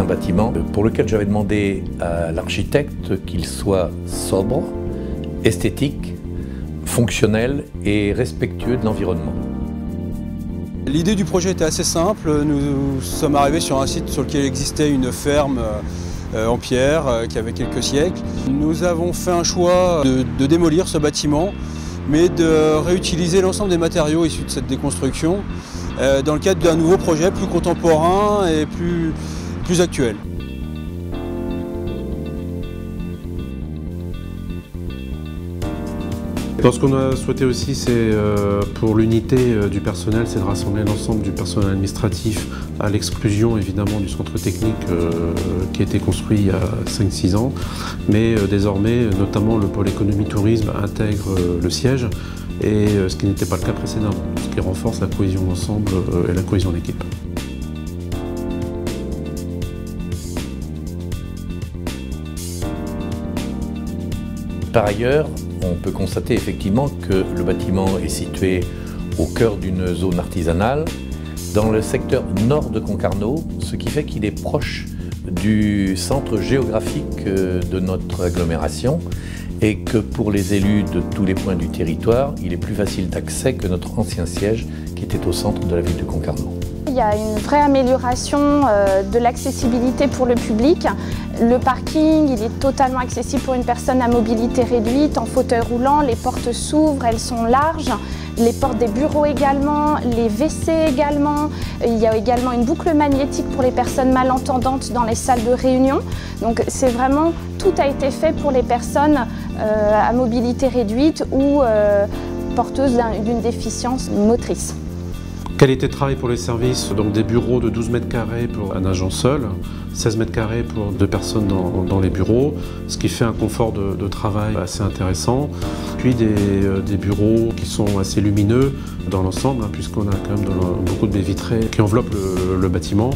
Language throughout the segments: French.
un bâtiment pour lequel j'avais demandé à l'architecte qu'il soit sobre, esthétique, fonctionnel et respectueux de l'environnement. L'idée du projet était assez simple. Nous sommes arrivés sur un site sur lequel existait une ferme en pierre qui avait quelques siècles. Nous avons fait un choix de démolir ce bâtiment, mais de réutiliser l'ensemble des matériaux issus de cette déconstruction dans le cadre d'un nouveau projet plus contemporain et plus actuel. Donc, ce qu'on a souhaité aussi, c'est pour l'unité du personnel, c'est de rassembler l'ensemble du personnel administratif à l'exclusion évidemment du centre technique qui a été construit il y a 5-6 ans. Mais désormais, notamment le pôle économie-tourisme intègre le siège, et ce qui n'était pas le cas précédemment, ce qui renforce la cohésion d'ensemble et la cohésion d'équipe. Par ailleurs, on peut constater effectivement que le bâtiment est situé au cœur d'une zone artisanale, dans le secteur nord de Concarneau, ce qui fait qu'il est proche du centre géographique de notre agglomération et que pour les élus de tous les points du territoire, il est plus facile d'accès que notre ancien siège qui était au centre de la ville de Concarneau. Il y a une vraie amélioration de l'accessibilité pour le public. Le parking, il est totalement accessible pour une personne à mobilité réduite, en fauteuil roulant. Les portes s'ouvrent, elles sont larges. Les portes des bureaux également, les WC également. Il y a également une boucle magnétique pour les personnes malentendantes dans les salles de réunion. Donc c'est vraiment, tout a été fait pour les personnes à mobilité réduite ou porteuses d'une déficience motrice. Qualité de travail pour les services, donc des bureaux de 12 mètres carrés pour un agent seul, 16 mètres carrés pour 2 personnes dans les bureaux, ce qui fait un confort de travail assez intéressant. Puis des bureaux qui sont assez lumineux dans l'ensemble, puisqu'on a quand même beaucoup de baies vitrées qui enveloppent le bâtiment.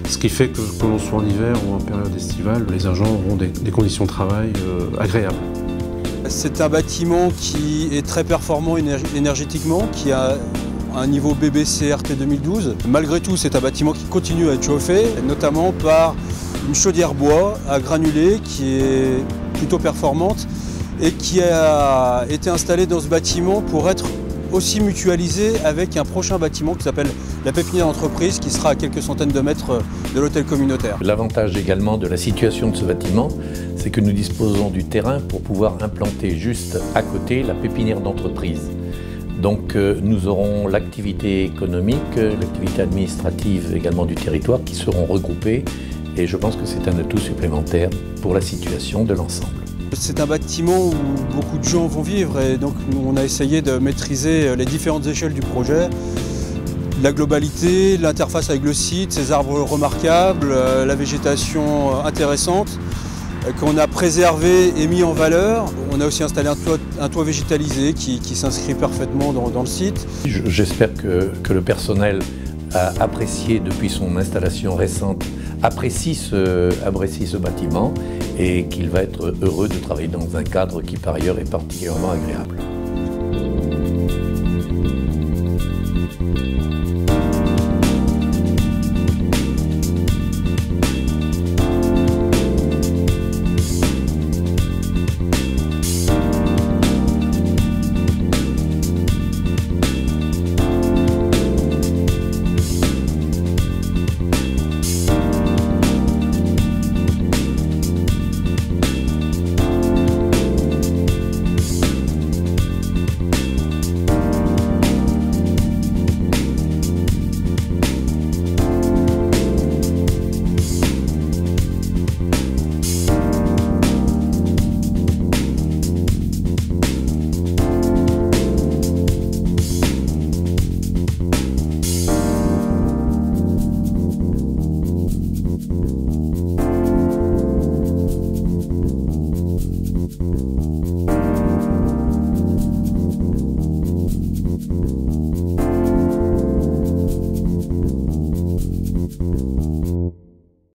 Ce qui fait que l'on soit en hiver ou en période estivale, les agents auront des conditions de travail agréables. C'est un bâtiment qui est très performant énergétiquement, qui a un niveau BBC RT 2012. Malgré tout, c'est un bâtiment qui continue à être chauffé, notamment par une chaudière bois à granulés qui est plutôt performante et qui a été installée dans ce bâtiment pour être aussi mutualisé avec un prochain bâtiment qui s'appelle la pépinière d'entreprise, qui sera à quelques centaines de mètres de l'hôtel communautaire. L'avantage également de la situation de ce bâtiment, c'est que nous disposons du terrain pour pouvoir implanter juste à côté la pépinière d'entreprise. Donc nous aurons l'activité économique, l'activité administrative également du territoire qui seront regroupées, et je pense que c'est un atout supplémentaire pour la situation de l'ensemble. C'est un bâtiment où beaucoup de gens vont vivre, et donc on a essayé de maîtriser les différentes échelles du projet. La globalité, l'interface avec le site, ses arbres remarquables, la végétation intéressante qu'on a préservé et mis en valeur. On a aussi installé un toit végétalisé qui s'inscrit parfaitement dans le site. J'espère que le personnel a apprécié depuis son installation récente, apprécie ce bâtiment et qu'il va être heureux de travailler dans un cadre qui par ailleurs est particulièrement agréable.